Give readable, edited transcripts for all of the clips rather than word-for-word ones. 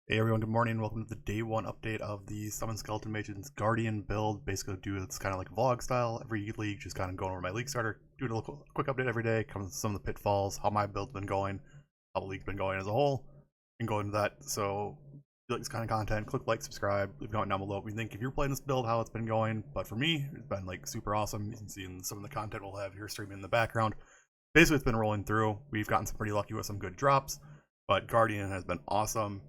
Hey everyone, good morning. Welcome to the day one update of the Summon Skeleton Mage's Guardian build. Basically do it's kind of like vlog style. Every league, just kind of going over my league starter, doing a little quick update every day, comes some of the pitfalls, how my build's been going, how the league's been going as a whole, and go into that. So if you like this kind of content, click like, subscribe, leave a comment down below what you think if you're playing this build, how it's been going. But for me, it's been like super awesome. You can see in some of the content we'll have here streaming in the background. Basically, it's been rolling through. We've gotten some pretty lucky with some good drops, but Guardian has been awesome.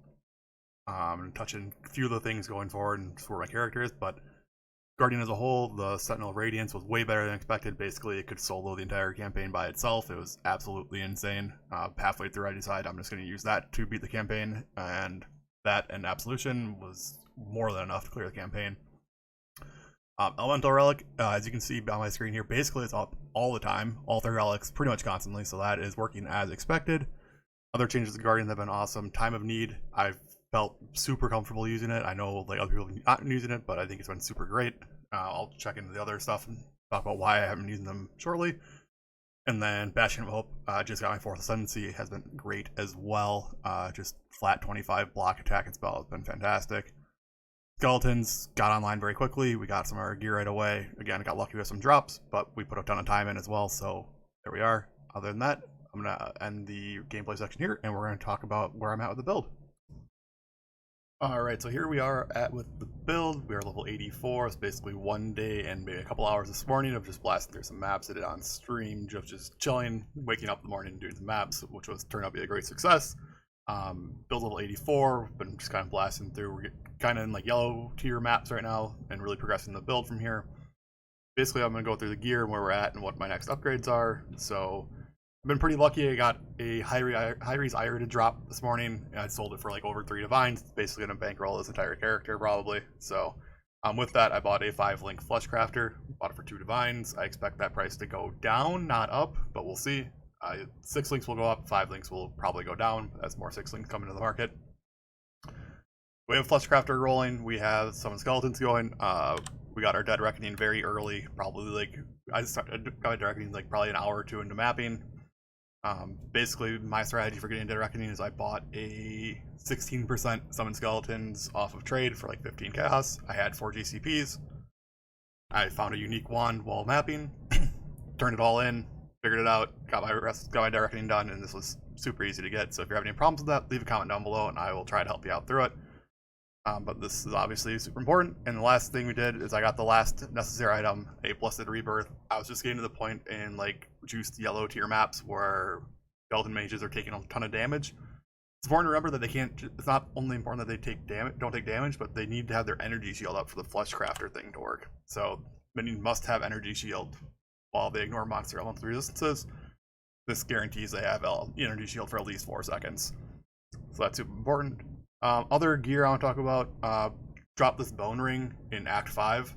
And touching a few of the things going forward and for my characters, but Guardian as a whole, the Sentinel Radiance was way better than expected. Basically, it could solo the entire campaign by itself. It was absolutely insane. Halfway through, I decided I'm just going to use that to beat the campaign, and that and Absolution was more than enough to clear the campaign. Elemental Relic, as you can see on my screen here, basically it's up all the time, all 3 relics, pretty much constantly, so that is working as expected. Other changes to Guardian have been awesome. Time of Need, I've felt super comfortable using it. I know like other people have not been using it, but I think it's been super great. I'll check into the other stuff and talk about why I haven't been using them shortly. And then Bastion of Hope, just got my 4th Ascendancy, has been great as well. Just flat 25 block attack and spell has been fantastic. Skeletons got online very quickly. We got some of our gear right away. Again, got lucky with some drops, but we put a ton of time in as well, so there we are. Other than that, I'm going to end the gameplay section here, and we're going to talk about where I'm at with the build. Alright, so here we are with the build. We are level 84. It's basically one day and maybe a couple hours this morning of just blasting through some maps. I did it on stream, just chilling, waking up in the morning and doing some maps, which was turned out to be a great success. Build level 84, been just kind of blasting through. We're kind of in like yellow tier maps right now and really progressing the build from here. Basically, I'm going to go through the gear and where we're at and what my next upgrades are. So I've been pretty lucky. I got a Hyre's Ire to drop this morning, and I sold it for like over 3 divines. It's basically going to bankroll this entire character probably. So with that, I bought a 5-link Flesh Crafter. Bought it for 2 divines. I expect that price to go down, not up, but we'll see. 6 links will go up, 5 links will probably go down as more 6 links come into the market. We have Flesh Crafter rolling. We have Summon Skeletons going. We got our Dead Reckoning very early, probably like I got Dead Reckoning like probably an hour or 2 into mapping. Basically, my strategy for getting Dead Reckoning is I bought a 16% Summon Skeletons off of trade for like 15 chaos. I had 4 GCPs. I found a unique wand while mapping, turned it all in, figured it out, got my Dead Reckoning done, and this was super easy to get. So if you're having any problems with that, leave a comment down below and I will try to help you out through it. But this is obviously super important. And the last thing we did is I got the last necessary item, a Blessed Rebirth. I was just getting to the point in like juiced yellow tier maps where skeleton mages are taking a ton of damage. It's important to remember that they can't. It's not only important that they don't take damage, but they need to have their energy shield up for the Flesh Crafter thing to work. So minions must have energy shield while they ignore monster elemental resistances. This guarantees they have energy shield for at least 4 seconds. So that's super important. Other gear I want to talk about, dropped this bone ring in Act 5.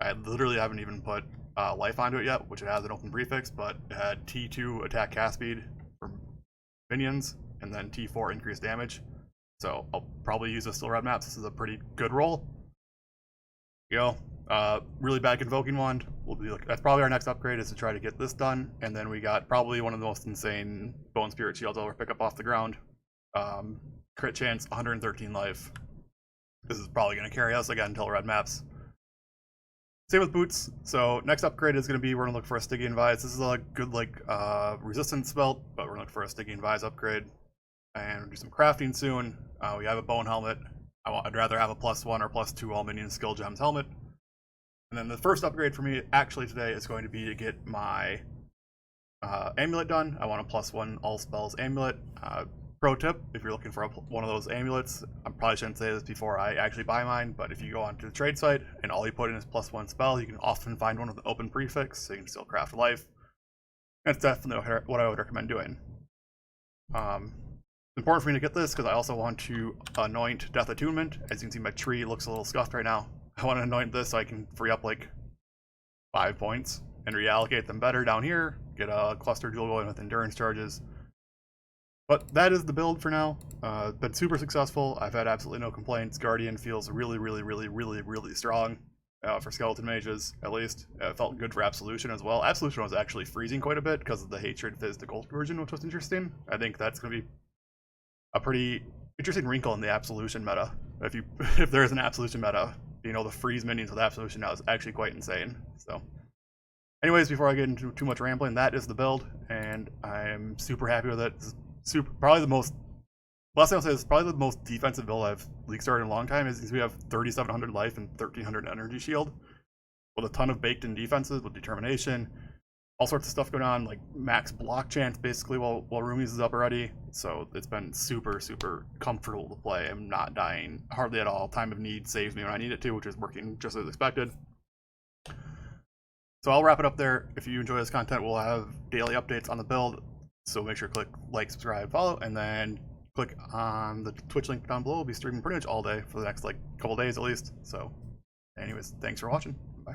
I literally haven't even put life onto it yet, which it has an open prefix, but it had T2 attack cast speed for minions, and then T4 increased damage. So I'll probably use this still red maps. This is a pretty good roll. Here you go. Really bad Convoking Wand. That's probably our next upgrade, is to try to get this done. And then we got probably one of the most insane Bone Spirit Shields I'll ever pick up off the ground. Crit chance, 113 life. This is probably going to carry us again until red maps. Same with boots. So next upgrade is going to be, we're going to look for a Stygian Vise. This is a good like resistance belt, but we're going to look for a Stygian Vise upgrade. And we'll do some crafting soon. We have a bone helmet. I'd rather have a +1 or +2 all minion skill gems helmet. And then the first upgrade for me actually today is going to be to get my amulet done. I want a +1 all spells amulet. Pro tip, if you're looking for one of those amulets, I probably shouldn't say this before I actually buy mine, but if you go onto the trade site and all you put in is +1 spell, you can often find one with an open prefix, so you can still craft life. That's definitely what I would recommend doing. It's important for me to get this because I also want to anoint Death Attunement. As you can see, my tree looks a little scuffed right now. I want to anoint this so I can free up like 5 points and reallocate them better down here, get a cluster jewel going with endurance charges. But that is the build for now. Been super successful. I've had absolutely no complaints. Guardian feels really strong for skeleton mages, at least. It felt good for Absolution as well. Absolution was actually freezing quite a bit because of the Hatred Fizz to Gold conversion, which was interesting. I think that's going to be a pretty interesting wrinkle in the absolution meta. If there is an absolution meta, you know, the freeze minions with absolution now is actually quite insane. So anyways, before I get into too much rambling, that is the build, and I'm super happy with it. Probably the most. Last thing I'll say is probably the most defensive build I've league started in a long time. Is we have 3,700 life and 1,300 energy shield, with a ton of baked-in defenses with determination, all sorts of stuff going on, like max block chance basically while Roomies is up already. So it's been super comfortable to play. I'm not dying hardly at all. Time of need saves me when I need it to, which is working just as expected. So I'll wrap it up there. If you enjoy this content, we'll have daily updates on the build. So make sure to click like, subscribe, follow, and then click on the Twitch link down below. We'll be streaming pretty much all day for the next like couple days at least. So anyways, thanks for watching. Bye.